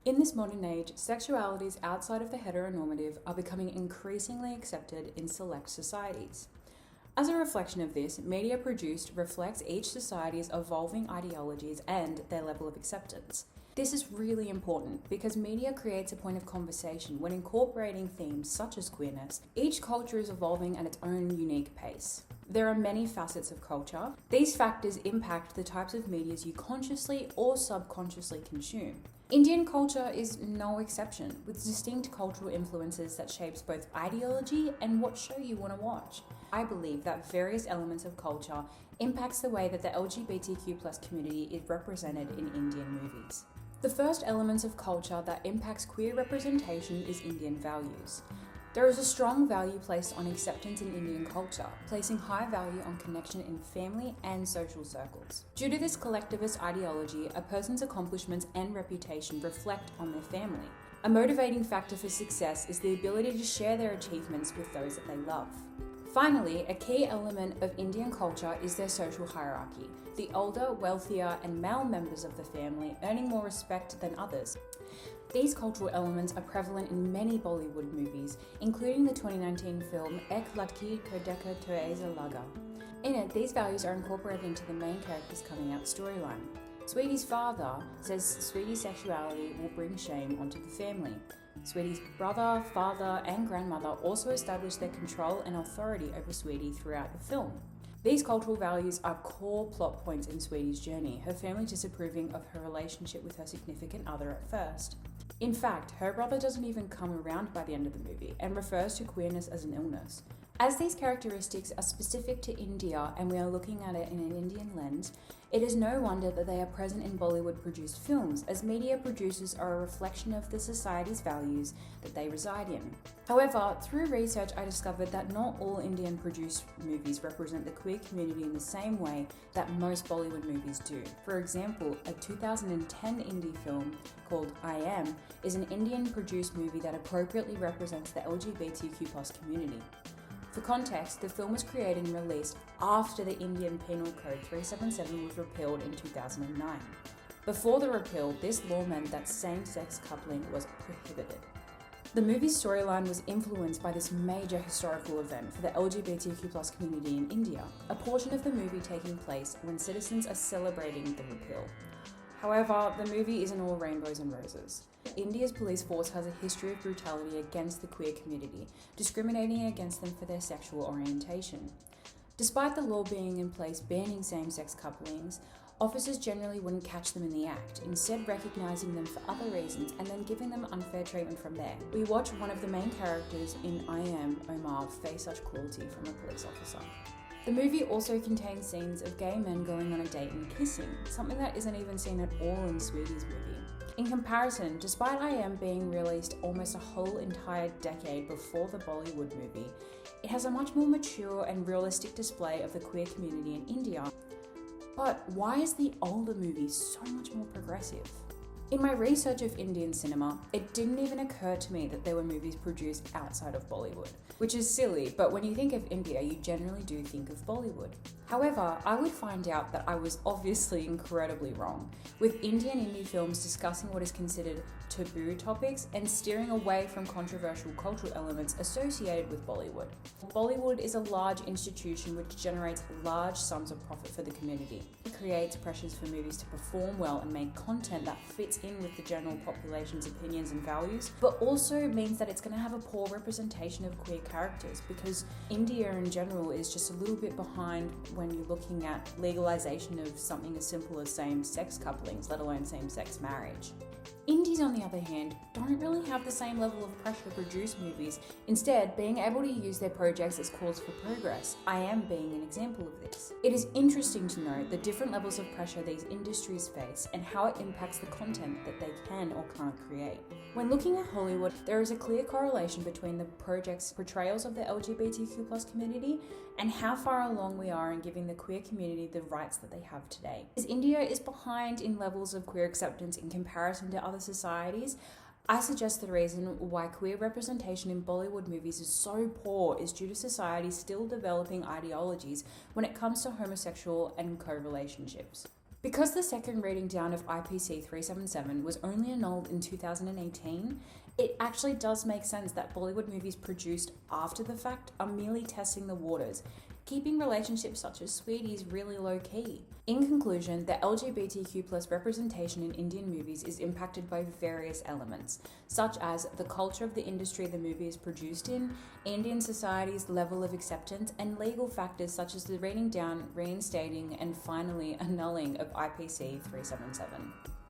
In this modern age, sexualities outside of the heteronormative are becoming increasingly accepted in select societies. As a reflection of this, media produced reflects each society's evolving ideologies and their level of acceptance. This is really important because media creates a point of conversation when incorporating themes such as queerness. Each culture is evolving at its own unique pace. There are many facets of culture. These factors impact the types of medias you consciously or subconsciously consume. Indian culture is no exception, with distinct cultural influences that shapes both ideology and what show you want to watch. I believe that various elements of culture impacts the way that the LGBTQ+ community is represented in Indian movies. The first element of culture that impacts queer representation is Indian values. There is a strong value placed on acceptance in Indian culture, placing high value on connection in family and social circles. Due to this collectivist ideology, a person's accomplishments and reputation reflect on their family. A motivating factor for success is the ability to share their achievements with those that they love. Finally, a key element of Indian culture is their social hierarchy, the older, wealthier, and male members of the family earning more respect than others. These cultural elements are prevalent in many Bollywood movies, including the 2019 film Ek Ladki Ko Dekha To Aisa Laga. In it, these values are incorporated into the main character's coming out storyline. Sweetie's father says Sweetie's sexuality will bring shame onto the family. Sweetie's brother, father, and grandmother also establish their control and authority over Sweetie throughout the film. These cultural values are core plot points in Sweetie's journey, her family disapproving of her relationship with her significant other at first. In fact, her brother doesn't even come around by the end of the movie and refers to queerness as an illness. As these characteristics are specific to India and we are looking at it in an Indian lens, it is no wonder that they are present in Bollywood-produced films, as media producers are a reflection of the society's values that they reside in. However, through research I discovered that not all Indian-produced movies represent the queer community in the same way that most Bollywood movies do. For example, a 2010 indie film called I Am is an Indian-produced movie that appropriately represents the LGBTQ+ community. For context, the film was created and released after the Indian Penal Code 377 was repealed in 2009. Before the repeal, this law meant that same-sex coupling was prohibited. The movie's storyline was influenced by this major historical event for the LGBTQ+ community in India, a portion of the movie taking place when citizens are celebrating the repeal. However, the movie isn't all rainbows and roses. India's police force has a history of brutality against the queer community, discriminating against them for their sexual orientation. Despite the law being in place banning same-sex couplings, officers generally wouldn't catch them in the act, instead recognizing them for other reasons and then giving them unfair treatment from there. We watch one of the main characters in I Am, Omar, face such cruelty from a police officer. The movie also contains scenes of gay men going on a date and kissing, something that isn't even seen at all in Sweetie's movie. In comparison, despite I Am being released almost a whole entire decade before the Bollywood movie, it has a much more mature and realistic display of the queer community in India. But why is the older movie so much more progressive? In my research of Indian cinema, it didn't even occur to me that there were movies produced outside of Bollywood, which is silly, but when you think of India, you generally do think of Bollywood. However, I would find out that I was obviously incredibly wrong, with Indian indie films discussing what is considered taboo topics and steering away from controversial cultural elements associated with Bollywood. Bollywood is a large institution which generates large sums of profit for the community. It creates pressures for movies to perform well and make content that fits in with the general population's opinions and values, but also means that it's going to have a poor representation of queer characters because India in general is just a little bit behind when you're looking at legalization of something as simple as same-sex couplings, let alone same-sex marriage. Indies, on the other hand, don't really have the same level of pressure to produce movies, instead being able to use their projects as calls for progress, I Am being an example of this. It is interesting to note the different levels of pressure these industries face and how it impacts the content that they can or can't create. When looking at Hollywood, there is a clear correlation between the project's portrayals of the LGBTQ+ community and how far along we are in giving the queer community the rights that they have today. As India is behind in levels of queer acceptance in comparison to other societies, I suggest the reason why queer representation in Bollywood movies is so poor is due to society still developing ideologies when it comes to homosexual and co-relationships. Because the second rating down of IPC 377 was only annulled in 2018, it actually does make sense that Bollywood movies produced after the fact are merely testing the waters, keeping relationships such as Sweeties really low key. In conclusion, the LGBTQ plus representation in Indian movies is impacted by various elements, such as the culture of the industry the movie is produced in, Indian society's level of acceptance, and legal factors such as the rating down, reinstating, and finally annulling of IPC 377.